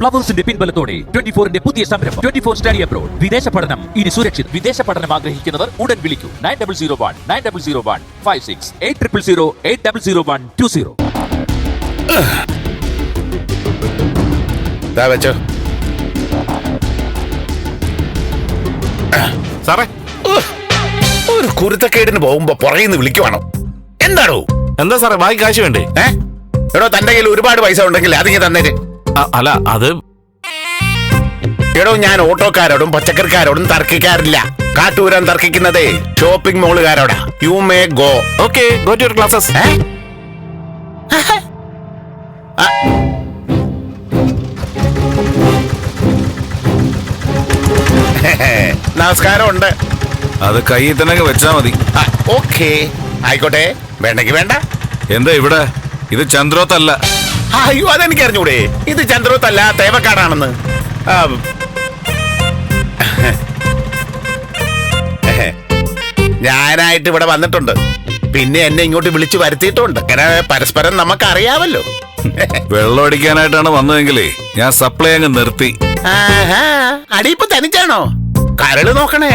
ഫ്ലവേഴ്സിന്റെ പിൻബലത്തോടെ 24ന്റെ പുതിയ സംരംഭം 24 study abroad. വിദേശ പഠനം ഇനി സുരക്ഷിത്. വിദേശ പഠനം ആഗ്രഹിക്കുന്നവർ ഉടൻ വിളിക്കൂ 9001 8000 800120. വെച്ചോ സാറേ, ഒരു കുരുത്തക്കേടിന് പോകുമ്പോ പുറകിന്ന് വിളിക്കുവാണോ? എന്താണോ? എന്താ സാറേ, ബാക്കി കാശ് വേണ്ടേ? എടോ, തന്റെ കയ്യിൽ ഒരുപാട് പൈസ ഉണ്ടെങ്കിൽ അതിങ്ങനെ തന്നേര്. അല്ല, അത് എടോ, ഞാൻ ഓട്ടോക്കാരോടും പച്ചക്കറിക്കാരോടും തർക്കിക്കാറില്ല. കാട്ടൂരാൻ തർക്കിക്കുന്നതേ ഷോപ്പിംഗ് മോളുകാരോടാ. You may go. Okay, go to your classes. നമസ്കാരം ഉണ്ട്. അത് കയ്യിൽ തന്നെ വെച്ചാ മതി. ഓക്കെ, ആയിക്കോട്ടെ. വേണ്ടെങ്കി വേണ്ട. എന്താ ഇവിടെ? ഇത് ചന്ദ്രോത്തല്ല. അയ്യോ, അതെനിക്ക് അറിഞ്ഞൂടെ. ഇത് ചന്ദ്രോത്തല്ല, തേവക്കാടാണെന്ന്. ഞാനായിട്ട് ഇവിടെ വന്നിട്ടുണ്ട്. പിന്നെ എന്നെ ഇങ്ങോട്ട് വിളിച്ചു വരുത്തിയിട്ടുണ്ട്. അങ്ങനെ പരസ്പരം നമുക്ക് അറിയാമല്ലോ. വെള്ളം അടിക്കാനായിട്ടാണ് വന്നതെങ്കിലേ ഞാൻ സപ്ലൈ അങ്ങ് നിർത്തി. അടിയിപ്പ് തനിച്ചാണോ? കരള് നോക്കണേ.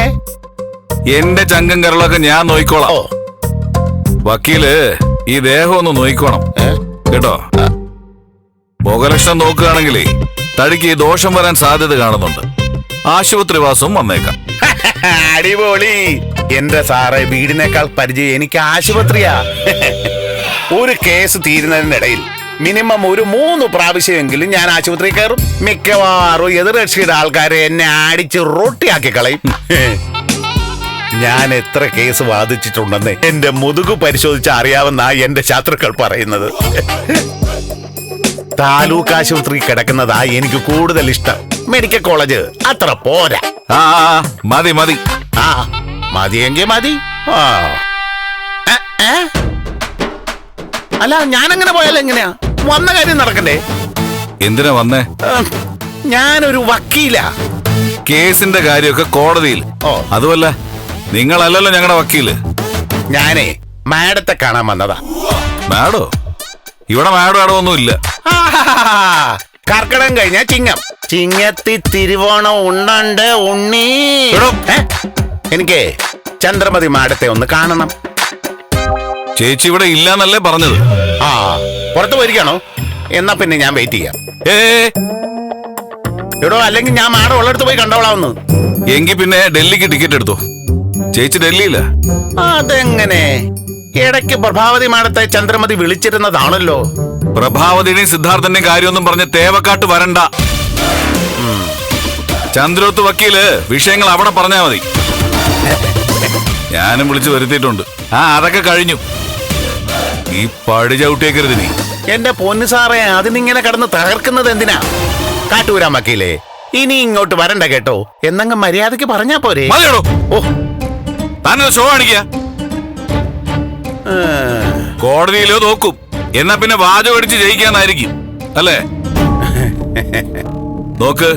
എന്റെ ചങ്കം കരളൊക്കെ ഞാൻ നോയിക്കോളാം. വക്കീല് ഈ ദേഹം ഒന്ന് നോയിക്കോണം കേട്ടോ. മുഖലക്ഷണം നോക്കുകയാണെങ്കിലേ തടിക്ക് ദോഷം വരാൻ സാധ്യത കാണുന്നുണ്ട്. ആശുപത്രിവാസവും വന്നേക്കാം. അടിപൊളി. എന്റെ സാറേ, വീടിനേക്കാൾ പരിചയം എനിക്ക് ആശുപത്രിയാ. ഒരു കേസ് തീരുന്നതിനിടയിൽ മിനിമം ഒരു 3 പ്രാവശ്യമെങ്കിലും ഞാൻ ആശുപത്രി കയറും. മിക്കവാറും എതിർകക്ഷിയുടെ ആൾക്കാരെ എന്നെ അടിച്ച് റൊട്ടിയാക്കി കളയും. ഞാൻ എത്ര കേസ് വാദിച്ചിട്ടുണ്ടെന്ന് എന്റെ മുതുകു പരിശോധിച്ച് അറിയാവുന്ന എന്റെ ശത്രുക്കൾ പറയുന്നത്. താലൂക്ക് ആശുപത്രി കിടക്കുന്നതാ എനിക്ക് കൂടുതൽ ഇഷ്ടം. മെഡിക്കൽ കോളേജ് അത്ര പോരാ. മതി മതി. മതിയെങ്കിൽ മതി. അല്ല, ഞാനങ്ങനെ പോയാൽ എങ്ങനെയാ? വന്ന കാര്യം നടക്കണ്ടേ? എന്തിനാ വന്നേ? ഞാനൊരു വക്കീലാ. കേസിന്റെ കാര്യമൊക്കെ കോടതിയിൽ. അതുമല്ല, നിങ്ങളല്ലല്ലോ ഞങ്ങളുടെ വക്കീല്. ഞാനേ മാഡത്തെ കാണാൻ വന്നതാ. മാഡോ? ഇവിടെ മാഡോ ഒന്നുമില്ല. കർക്കിടകം കഴിഞ്ഞ ചിങ്ങം. ചിങ്ങത്തി തിരുവോണം ഉണ്ണണ്ട് ഉണ്ണി. എനിക്ക് ചന്ദ്രമതി മാഡത്തെ ഒന്ന് കാണണം. ചേച്ചി ഇവിടെ ഇല്ലാന്നല്ലേ പറഞ്ഞത്? പുറത്തു പോയിരിക്കണോ? എന്നാ പിന്നെ ഞാൻ വെയിറ്റ് ചെയ്യാം. എടോ, അല്ലെങ്കിൽ ഞാൻ മാഡം ഉള്ളിടത്ത് പോയി കണ്ടോളാവുന്നു. എങ്കിൽ പിന്നെ ഡൽഹിക്ക് ടിക്കറ്റ് എടുത്തോ. ചേച്ചി ഡൽഹിയില്ല. അതെങ്ങനെ? ഇടയ്ക്ക് പ്രഭാവതി മാഡത്തെ ചന്ദ്രമതി വിളിച്ചിരുന്നതാണല്ലോ. പ്രഭാവതിയുടെയും സിദ്ധാർത്ഥന്റെയും കാര്യമൊന്നും പറഞ്ഞ് തേവക്കാട്ട് വരണ്ട. ചന്ദ്രോത്ത് വക്കീല് വിഷയങ്ങൾ അവിടെ പറഞ്ഞാ മതി. ഞാനും വിളിച്ചു വരുത്തിയിട്ടുണ്ട്. അതൊക്കെ കഴിഞ്ഞു. ഈ പടി ചവിട്ടിയേക്കരുത് നീ. എന്റെ പൊന്നു സാറേ, അതിനിങ്ങനെ കടന്ന് തകർക്കുന്നത് എന്തിനാ? കാട്ടൂരാൻ വക്കീലേ, ഇനി ഇങ്ങോട്ട് വരണ്ട കേട്ടോ. എന്നങ്ങ് മര്യാദക്ക് പറഞ്ഞാ പോരെ? ഓ, താനോ ഷോ കാണിക്ക. കോടതിയിലോ നോക്കും. എന്നാ പിന്നെ വാചകം അടിച്ച് ജയിക്കാന്നായിരിക്കും അല്ലേ? നോക്ക്,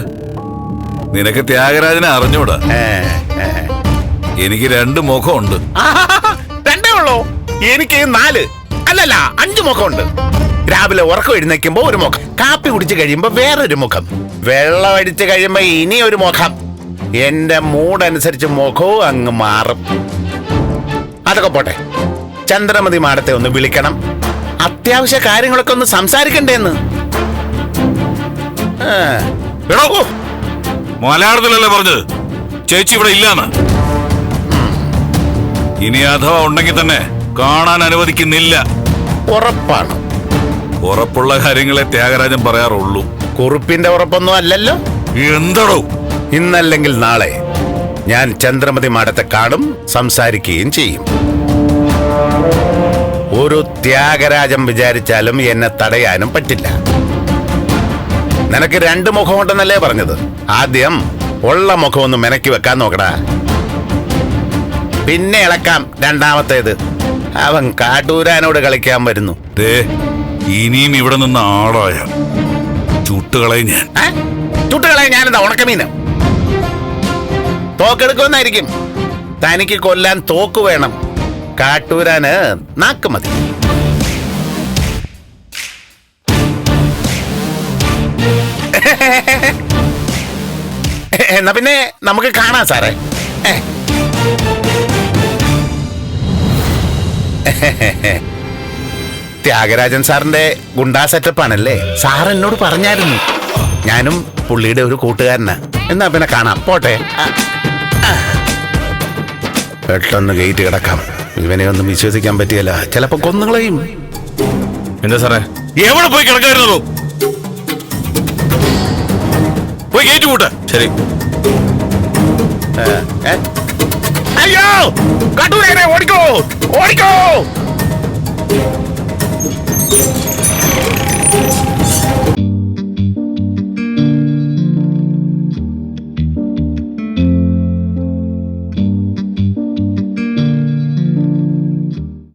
നിനക്ക് ത്യാഗരാജനെ അറിഞ്ഞൂടാ. എനിക്ക് 2 മുഖമുണ്ട്. രണ്ടേ ഉള്ളോ? എനിക്ക് 4 അല്ലല്ല 5 മുഖമുണ്ട്. രാവിലെ ഉറക്കം എഴുന്നേക്കുമ്പോ ഒരു മുഖം, കാപ്പി കുടിച്ചു കഴിയുമ്പോ വേറൊരു മുഖം, വെള്ളം അടിച്ചു കഴിയുമ്പോ ഇനി ഒരു മുഖം. എന്റെ മൂഡനുസരിച്ച് മുഖവും അങ്ങ് മാറും. അതൊക്കെ പോട്ടെ, ചന്ദ്രമതി മാഡത്തെ ഒന്ന് വിളിക്കണം. അത്യാവശ്യ കാര്യങ്ങളൊക്കെ ഒന്ന് സംസാരിക്കണ്ടേന്ന്. മലയാളത്തിലല്ലേ പറഞ്ഞത് ചേച്ചി ഇവിടെ ഇല്ലാന്ന്? ഇനി അഥവാ ഉണ്ടെങ്കിൽ തന്നെ കാണാൻ അനുവദിക്കുന്നില്ല. ഉറപ്പാണ്? ഉറപ്പുള്ള കാര്യങ്ങളെ ത്യാഗരാജൻ പറയാറുള്ളൂ. കുറിപ്പിന്റെ ഉറപ്പൊന്നും അല്ലല്ലോ. എന്താടോ? ഇന്നല്ലെങ്കിൽ നാളെ ഞാൻ ചന്ദ്രമതി മാഡത്തെ കാണും, സംസാരിക്കുകയും ചെയ്യും. ഒരു ത്യാഗരാജൻ വിചാരിച്ചാലും എന്നെ തടയാനും പറ്റില്ല. നിനക്ക് 2 മുഖമുണ്ടെന്നല്ലേ പറഞ്ഞത്? ആദ്യം ഉള്ള മുഖം ഒന്ന് മെനക്കി വെക്കാൻ നോക്കടാ, പിന്നെ ഇളക്കാം രണ്ടാമത്തേത്. അവൻ കാട്ടൂരാനോട് കളിക്കാൻ വരുന്നു. ഇനിയും ഇവിടെ നിന്ന് ആളായ ചുട്ടുകളയും ഞാൻ. ചുട്ടുകളയും ഞാനെന്താ ഉണക്കമീന്? തോക്കെടുക്കുമെന്നായിരിക്കും. തനിക്ക് കൊല്ലാൻ തോക്ക് വേണം, കാട്ടൂരാന് നാക്ക് മതി. എന്നാ പിന്നെ നമുക്ക് കാണാം സാറേ. ത്യാഗരാജൻ സാറിന്റെ ഗുണ്ടാ സെറ്റപ്പ് ആണല്ലേ? സാർ എന്നോട് പറഞ്ഞായിരുന്നു. ഞാനും പുള്ളിയുടെ ഒരു കൂട്ടുകാരനാ. എന്നാ പിന്നെ കാണാം, പോട്ടെ. പെട്ടെന്ന് ഗേറ്റ് കിടക്കാം. ഇവനെ ഒന്നും വിശ്വസിക്കാൻ പറ്റിയല്ല, ചിലപ്പോ കൊന്നുകളയും. എന്താ സാറേ? എവിടെ പോയി കിടക്കായിരുന്നു? പോയി ഗേറ്റ് കൂട്ട. ശരി. അയ്യോ, കാട്ടുവേനെ ഓടിക്കോ, ഓടിക്കോ.